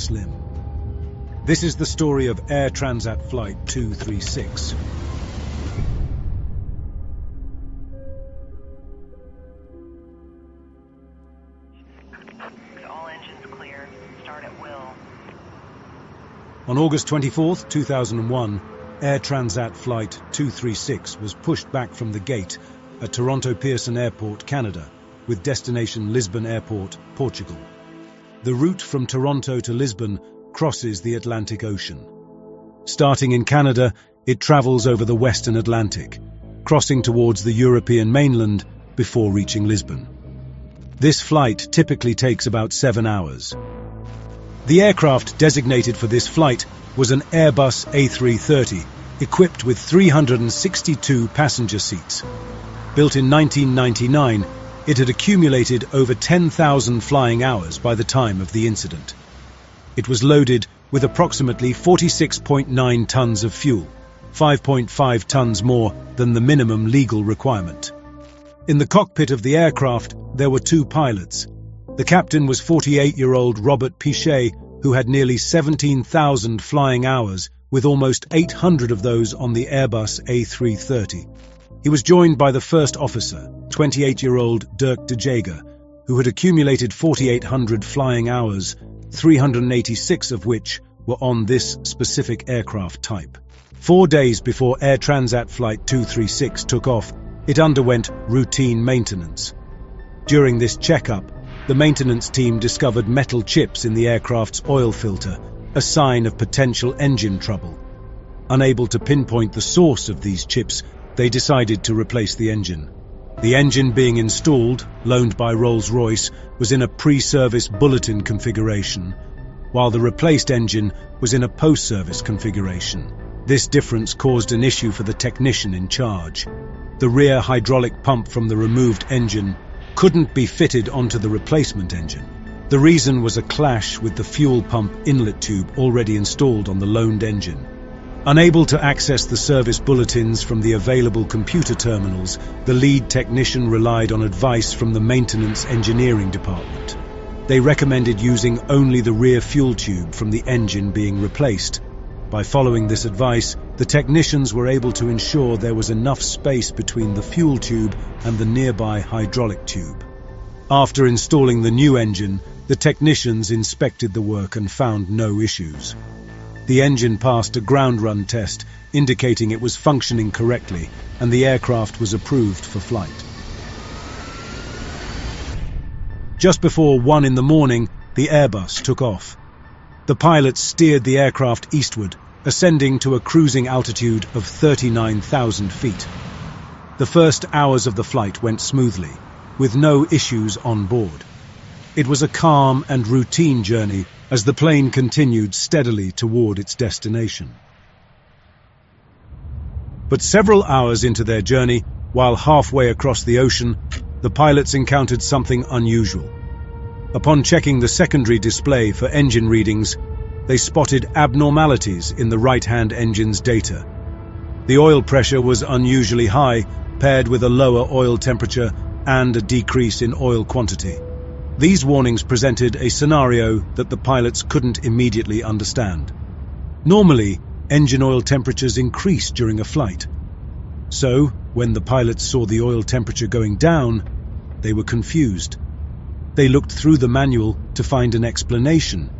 slim. This is the story of Air Transat Flight 236. All engines clear. Start at will. On August 24, 2001, Air Transat Flight 236 was pushed back from the gate at Toronto Pearson Airport, Canada, with destination Lisbon Airport, Portugal. The route from Toronto to Lisbon crosses the Atlantic Ocean. Starting in Canada, it travels over the Western Atlantic, crossing towards the European mainland before reaching Lisbon. This flight typically takes about 7 hours. The aircraft designated for this flight was an Airbus A330, equipped with 362 passenger seats. Built in 1999, it had accumulated over 10,000 flying hours by the time of the incident. It was loaded with approximately 46.9 tons of fuel, 5.5 tons more than the minimum legal requirement. In the cockpit of the aircraft, there were 2 pilots. The captain was 48-year-old Robert Pichet, who had nearly 17,000 flying hours, with almost 800 of those on the Airbus A330. He was joined by the first officer, 28-year-old Dirk de Jager, who had accumulated 4,800 flying hours, 386 of which were on this specific aircraft type. 4 days before Air Transat Flight 236 took off, it underwent routine maintenance. During this checkup, the maintenance team discovered metal chips in the aircraft's oil filter, a sign of potential engine trouble. Unable to pinpoint the source of these chips, they decided to replace the engine. The engine being installed, loaned by Rolls-Royce, was in a pre-service bulletin configuration, while the replaced engine was in a post-service configuration. This difference caused an issue for the technician in charge. The rear hydraulic pump from the removed engine couldn't be fitted onto the replacement engine. The reason was a clash with the fuel pump inlet tube already installed on the loaned engine. Unable to access the service bulletins from the available computer terminals, the lead technician relied on advice from the maintenance engineering department. They recommended using only the rear fuel tube from the engine being replaced. By following this advice, the technicians were able to ensure there was enough space between the fuel tube and the nearby hydraulic tube. After installing the new engine, the technicians inspected the work and found no issues. The engine passed a ground run test, indicating it was functioning correctly, and the aircraft was approved for flight. Just before 1 in the morning, the Airbus took off. The pilots steered the aircraft eastward, ascending to a cruising altitude of 39,000 feet. The first hours of the flight went smoothly, with no issues on board. It was a calm and routine journey as the plane continued steadily toward its destination. But several hours into their journey, while halfway across the ocean, the pilots encountered something unusual. Upon checking the secondary display for engine readings, they spotted abnormalities in the right-hand engine's data. The oil pressure was unusually high, paired with a lower oil temperature and a decrease in oil quantity. These warnings presented a scenario that the pilots couldn't immediately understand. Normally, engine oil temperatures increase during a flight. So, when the pilots saw the oil temperature going down, they were confused. They looked through the manual to find an explanation,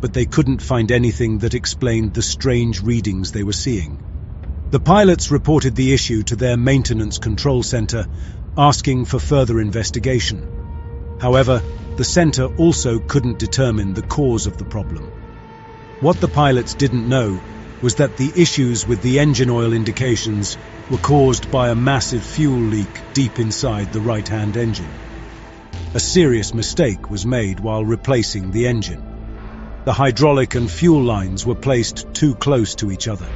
but they couldn't find anything that explained the strange readings they were seeing. The pilots reported the issue to their maintenance control center, asking for further investigation. However, the center also couldn't determine the cause of the problem. What the pilots didn't know was that the issues with the engine oil indications were caused by a massive fuel leak deep inside the right-hand engine. A serious mistake was made while replacing the engine. The hydraulic and fuel lines were placed too close to each other.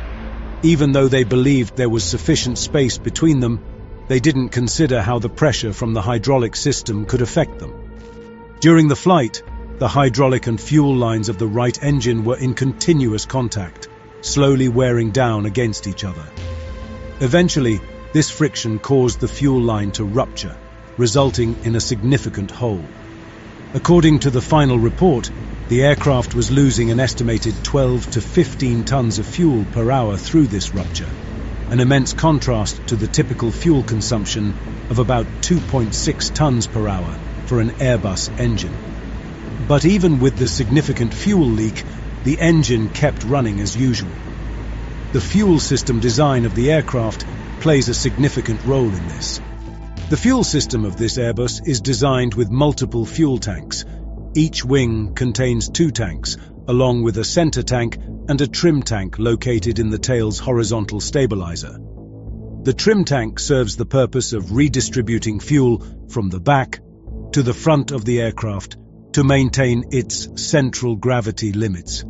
Even though they believed there was sufficient space between them, they didn't consider how the pressure from the hydraulic system could affect them. During the flight, the hydraulic and fuel lines of the right engine were in continuous contact, slowly wearing down against each other. Eventually, this friction caused the fuel line to rupture, resulting in a significant hole. According to the final report, the aircraft was losing an estimated 12 to 15 tons of fuel per hour through this rupture, an immense contrast to the typical fuel consumption of about 2.6 tons per hour for an Airbus engine. But even with the significant fuel leak, the engine kept running as usual. The fuel system design of the aircraft plays a significant role in this. The fuel system of this Airbus is designed with multiple fuel tanks. Each wing contains 2 tanks, along with a center tank and a trim tank located in the tail's horizontal stabilizer. The trim tank serves the purpose of redistributing fuel from the back to the front of the aircraft to maintain its central gravity limits.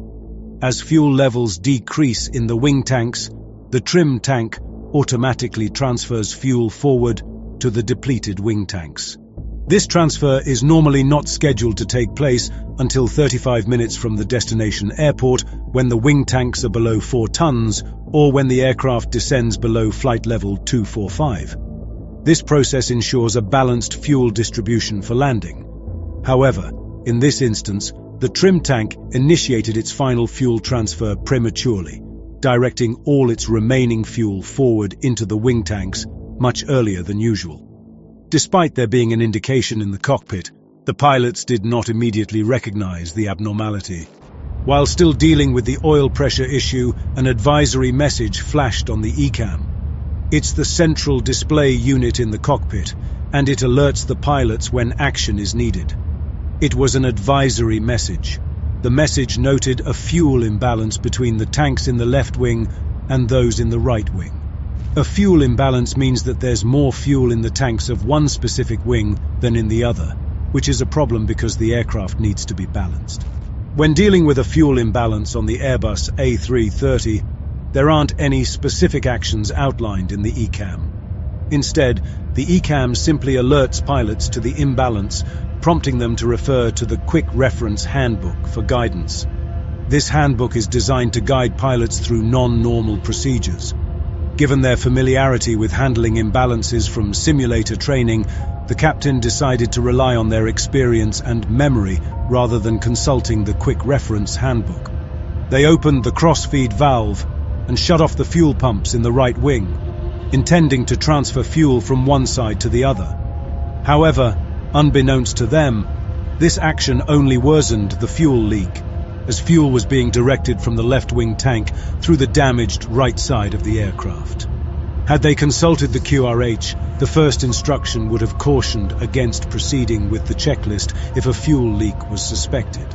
As fuel levels decrease in the wing tanks, the trim tank automatically transfers fuel forward to the depleted wing tanks. This transfer is normally not scheduled to take place until 35 minutes from the destination airport, when the wing tanks are below 4 tons or when the aircraft descends below flight level 245. This process ensures a balanced fuel distribution for landing. However, in this instance, the trim tank initiated its final fuel transfer prematurely, directing all its remaining fuel forward into the wing tanks much earlier than usual. Despite there being an indication in the cockpit, the pilots did not immediately recognize the abnormality. While still dealing with the oil pressure issue, an advisory message flashed on the ECAM. It's the central display unit in the cockpit, and it alerts the pilots when action is needed. It was an advisory message. The message noted a fuel imbalance between the tanks in the left wing and those in the right wing. A fuel imbalance means that there's more fuel in the tanks of one specific wing than in the other, which is a problem because the aircraft needs to be balanced. When dealing with a fuel imbalance on the Airbus A330, there aren't any specific actions outlined in the ECAM. Instead, the ECAM simply alerts pilots to the imbalance, prompting them to refer to the Quick Reference Handbook for guidance. This handbook is designed to guide pilots through non-normal procedures. Given their familiarity with handling imbalances from simulator training, the captain decided to rely on their experience and memory rather than consulting the Quick Reference Handbook. They opened the cross-feed valve and shut off the fuel pumps in the right wing, intending to transfer fuel from one side to the other. However, unbeknownst to them, this action only worsened the fuel leak, as fuel was being directed from the left wing tank through the damaged right side of the aircraft. Had they consulted the QRH, the first instruction would have cautioned against proceeding with the checklist if a fuel leak was suspected.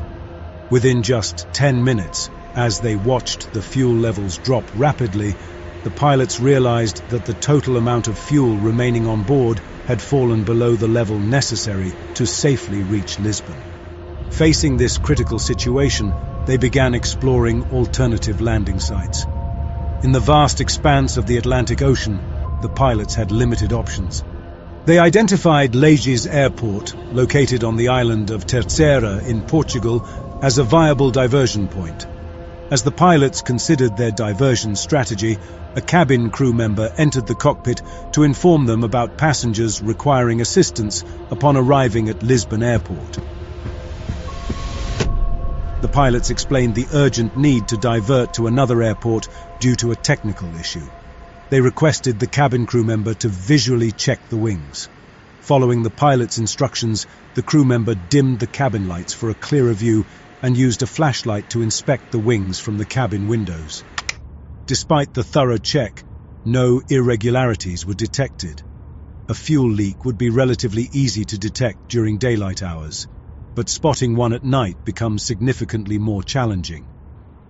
Within just 10 minutes, as they watched the fuel levels drop rapidly, the pilots realized that the total amount of fuel remaining on board had fallen below the level necessary to safely reach Lisbon. Facing this critical situation, they began exploring alternative landing sites. In the vast expanse of the Atlantic Ocean, the pilots had limited options. They identified Leges Airport, located on the island of Terceira in Portugal, as a viable diversion point. As the pilots considered their diversion strategy, a cabin crew member entered the cockpit to inform them about passengers requiring assistance upon arriving at Lisbon Airport. The pilots explained the urgent need to divert to another airport due to a technical issue. They requested the cabin crew member to visually check the wings. Following the pilot's instructions, the crew member dimmed the cabin lights for a clearer view and used a flashlight to inspect the wings from the cabin windows. Despite the thorough check, no irregularities were detected. A fuel leak would be relatively easy to detect during daylight hours, but spotting one at night becomes significantly more challenging.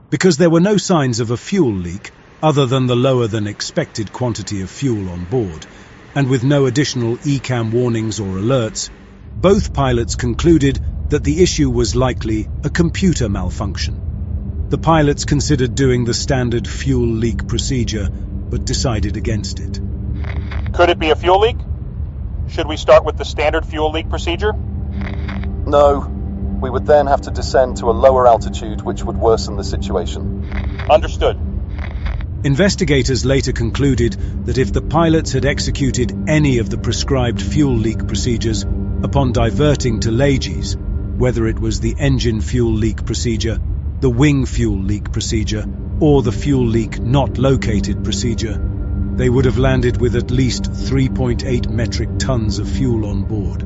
Because there were no signs of a fuel leak, other than the lower than expected quantity of fuel on board, and with no additional ECAM warnings or alerts, both pilots concluded that the issue was likely a computer malfunction. The pilots considered doing the standard fuel leak procedure, but decided against it. Could it be a fuel leak? Should we start with the standard fuel leak procedure? No. We would then have to descend to a lower altitude, which would worsen the situation. Understood. Investigators later concluded that if the pilots had executed any of the prescribed fuel leak procedures upon diverting to Leges, whether it was the engine fuel leak procedure, the wing fuel leak procedure, or the fuel leak not located procedure, they would have landed with at least 3.8 metric tons of fuel on board.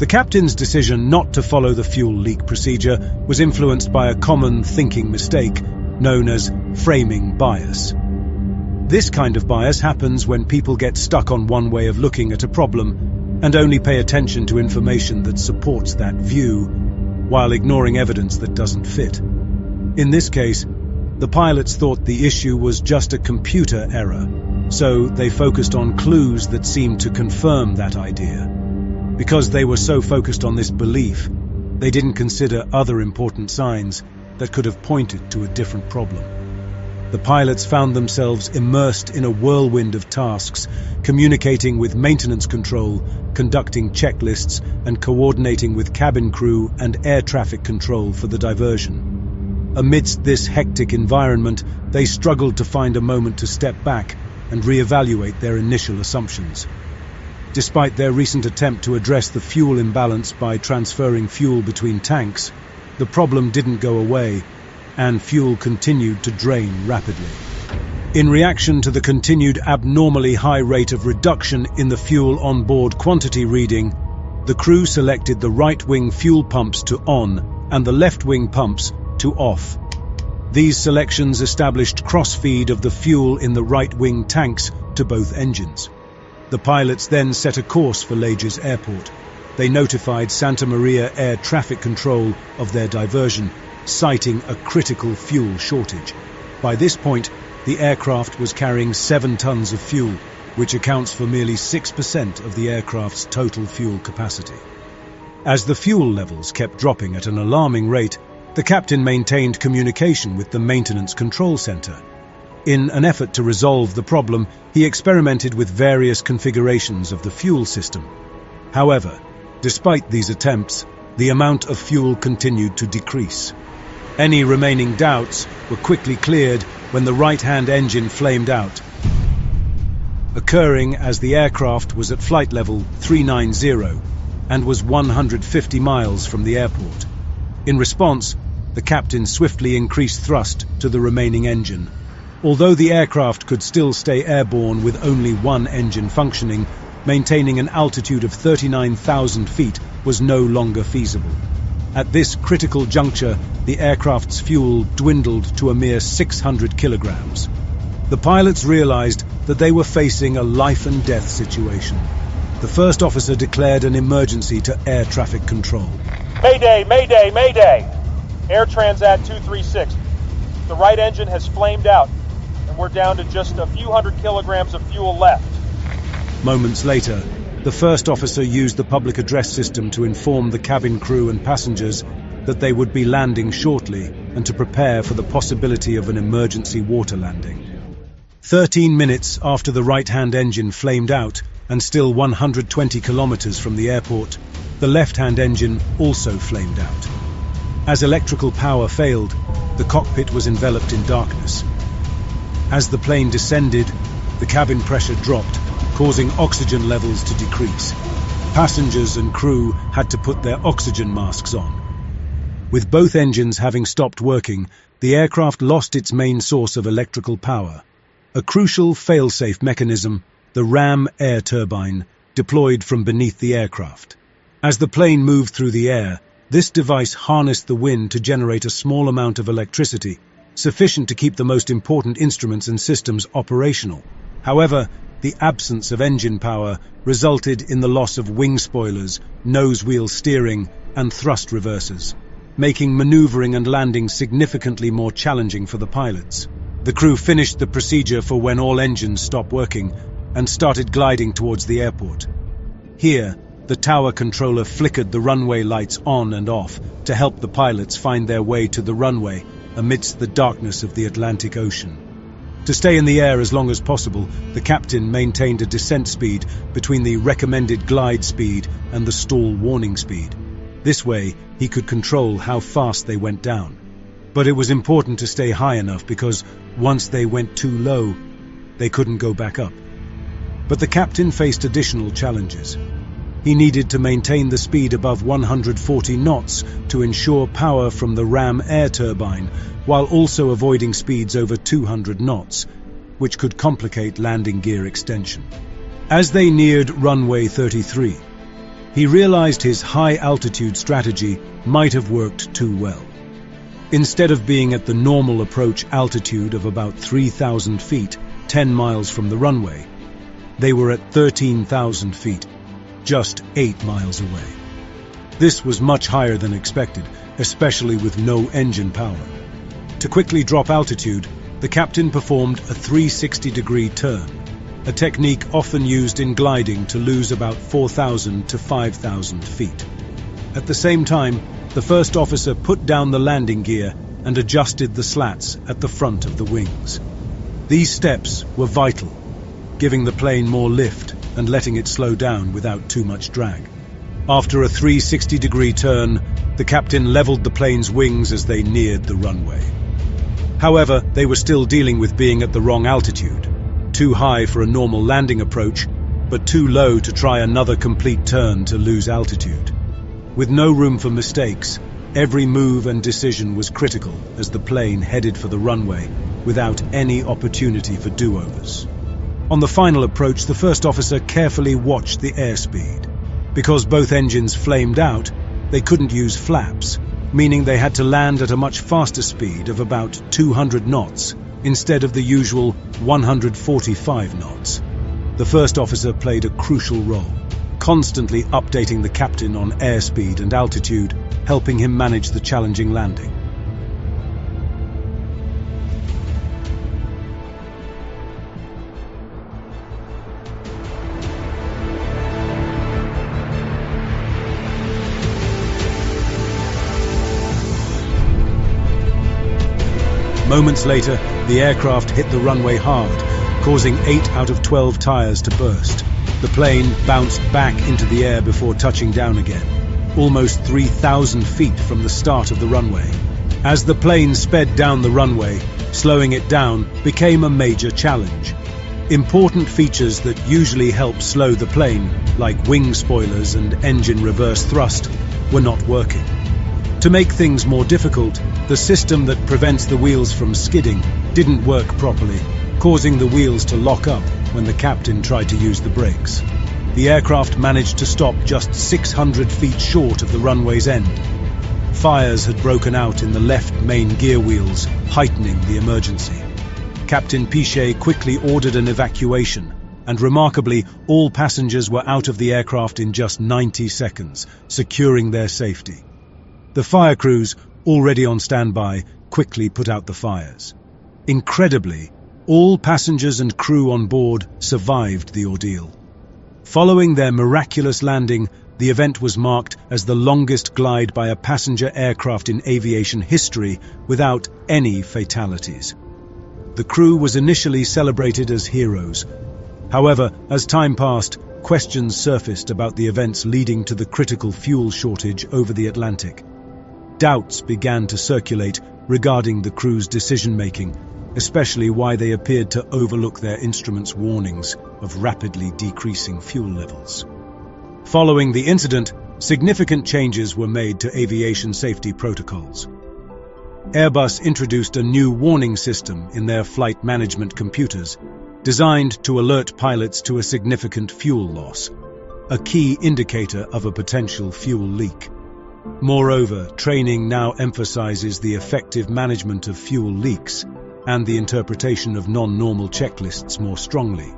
The captain's decision not to follow the fuel leak procedure was influenced by a common thinking mistake known as framing bias. This kind of bias happens when people get stuck on one way of looking at a problem and only pay attention to information that supports that view, while ignoring evidence that doesn't fit. In this case, the pilots thought the issue was just a computer error, so they focused on clues that seemed to confirm that idea. Because they were so focused on this belief, they didn't consider other important signs that could have pointed to a different problem. The pilots found themselves immersed in a whirlwind of tasks, communicating with maintenance control, conducting checklists, and coordinating with cabin crew and air traffic control for the diversion. Amidst this hectic environment, they struggled to find a moment to step back and reevaluate their initial assumptions. Despite their recent attempt to address the fuel imbalance by transferring fuel between tanks, the problem didn't go away, and fuel continued to drain rapidly. In reaction to the continued abnormally high rate of reduction in the fuel on-board quantity reading, the crew selected the right-wing fuel pumps to on and the left-wing pumps to off. These selections established cross-feed of the fuel in the right-wing tanks to both engines. The pilots then set a course for Lajes Airport. They notified Santa Maria Air Traffic Control of their diversion, citing a critical fuel shortage. By this point, the aircraft was carrying 7 tons of fuel, which accounts for merely 6% of the aircraft's total fuel capacity. As the fuel levels kept dropping at an alarming rate, the captain maintained communication with the maintenance control center. In an effort to resolve the problem, he experimented with various configurations of the fuel system. However, despite these attempts, the amount of fuel continued to decrease. Any remaining doubts were quickly cleared when the right-hand engine flamed out, occurring as the aircraft was at flight level 390 and was 150 miles from the airport. In response, the captain swiftly increased thrust to the remaining engine. Although the aircraft could still stay airborne with only one engine functioning, maintaining an altitude of 39,000 feet was no longer feasible. At this critical juncture, the aircraft's fuel dwindled to a mere 600 kilograms. The pilots realized that they were facing a life-and-death situation. The first officer declared an emergency to air traffic control. Mayday, mayday, mayday! Air Transat 236. The right engine has flamed out, and we're down to just a few hundred kilograms of fuel left. Moments later, the first officer used the public address system to inform the cabin crew and passengers that they would be landing shortly and to prepare for the possibility of an emergency water landing. 13 minutes after the right-hand engine flamed out, and still 120 kilometers from the airport, the left-hand engine also flamed out. As electrical power failed, the cockpit was enveloped in darkness. As the plane descended, the cabin pressure dropped, causing oxygen levels to decrease. Passengers and crew had to put their oxygen masks on. With both engines having stopped working, the aircraft lost its main source of electrical power. A crucial fail-safe mechanism, the ram air turbine, deployed from beneath the aircraft. As the plane moved through the air, this device harnessed the wind to generate a small amount of electricity, sufficient to keep the most important instruments and systems operational. However, the absence of engine power resulted in the loss of wing spoilers, nose wheel steering, and thrust reversers, making maneuvering and landing significantly more challenging for the pilots. The crew finished the procedure for when all engines stopped working and started gliding towards the airport. Here, the tower controller flickered the runway lights on and off to help the pilots find their way to the runway amidst the darkness of the Atlantic Ocean. To stay in the air as long as possible, the captain maintained a descent speed between the recommended glide speed and the stall warning speed. This way, he could control how fast they went down. But it was important to stay high enough because once they went too low, they couldn't go back up. But the captain faced additional challenges. he needed to maintain the speed above 140 knots to ensure power from the ram air turbine, while also avoiding speeds over 200 knots, which could complicate landing gear extension. As they neared runway 33, he realized his high-altitude strategy might have worked too well. Instead of being at the normal approach altitude of about 3,000 feet, 10 miles from the runway, they were at 13,000 feet, just 8 miles away. This was much higher than expected, especially with no engine power. To quickly drop altitude, the captain performed a 360-degree turn, a technique often used in gliding to lose about 4,000 to 5,000 feet. At the same time, the first officer put down the landing gear and adjusted the slats at the front of the wings. These steps were vital, giving the plane more lift and letting it slow down without too much drag. After a 360-degree turn, the captain leveled the plane's wings as they neared the runway. However, they were still dealing with being at the wrong altitude, too high for a normal landing approach, but too low to try another complete turn to lose altitude. With no room for mistakes, every move and decision was critical as the plane headed for the runway without any opportunity for do-overs. On the final approach, the first officer carefully watched the airspeed. Because both engines flamed out, they couldn't use flaps, meaning they had to land at a much faster speed of about 200 knots instead of the usual 145 knots. The first officer played a crucial role, constantly updating the captain on airspeed and altitude, helping him manage the challenging landing. Moments later, the aircraft hit the runway hard, causing 8 out of 12 tires to burst. The plane bounced back into the air before touching down again, almost 3,000 feet from the start of the runway. As the plane sped down the runway, slowing it down became a major challenge. Important features that usually help slow the plane, like wing spoilers and engine reverse thrust, were not working. To make things more difficult, the system that prevents the wheels from skidding didn't work properly, causing the wheels to lock up when the captain tried to use the brakes. The aircraft managed to stop just 600 feet short of the runway's end. Fires had broken out in the left main gear wheels, heightening the emergency. Captain Pichet quickly ordered an evacuation, and remarkably, all passengers were out of the aircraft in just 90 seconds, securing their safety. The fire crews, already on standby, quickly put out the fires. Incredibly, all passengers and crew on board survived the ordeal. Following their miraculous landing, the event was marked as the longest glide by a passenger aircraft in aviation history without any fatalities. The crew was initially celebrated as heroes. However, as time passed, questions surfaced about the events leading to the critical fuel shortage over the Atlantic. Doubts began to circulate regarding the crew's decision-making, especially why they appeared to overlook their instruments' warnings of rapidly decreasing fuel levels. Following the incident, significant changes were made to aviation safety protocols. Airbus introduced a new warning system in their flight management computers, designed to alert pilots to a significant fuel loss, a key indicator of a potential fuel leak. Moreover, training now emphasizes the effective management of fuel leaks and the interpretation of non-normal checklists more strongly.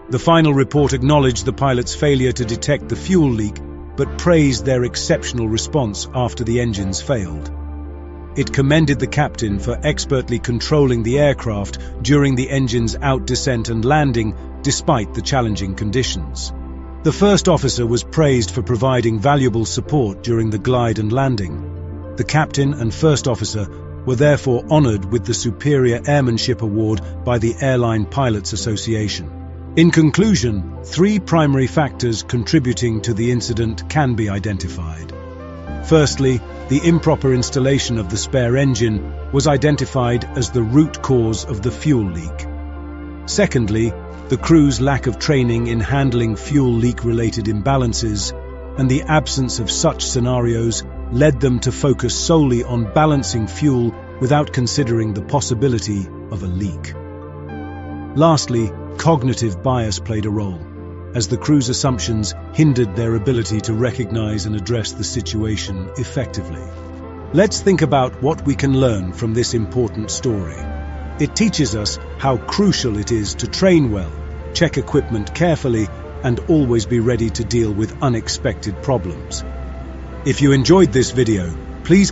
The final report acknowledged the pilot's failure to detect the fuel leak, but praised their exceptional response after the engines failed. It commended the captain for expertly controlling the aircraft during the engine's out-descent and landing, despite the challenging conditions. The first officer was praised for providing valuable support during the glide and landing. The captain and first officer were therefore honored with the Superior Airmanship Award by the Airline Pilots Association. In conclusion, 3 primary factors contributing to the incident can be identified. Firstly, the improper installation of the spare engine was identified as the root cause of the fuel leak. Secondly, the crew's lack of training in handling fuel leak-related imbalances and the absence of such scenarios led them to focus solely on balancing fuel without considering the possibility of a leak. Lastly, cognitive bias played a role, as the crew's assumptions hindered their ability to recognize and address the situation effectively. Let's think about what we can learn from this important story. It teaches us how crucial it is to train well, check equipment carefully, and always be ready to deal with unexpected problems. If you enjoyed this video, please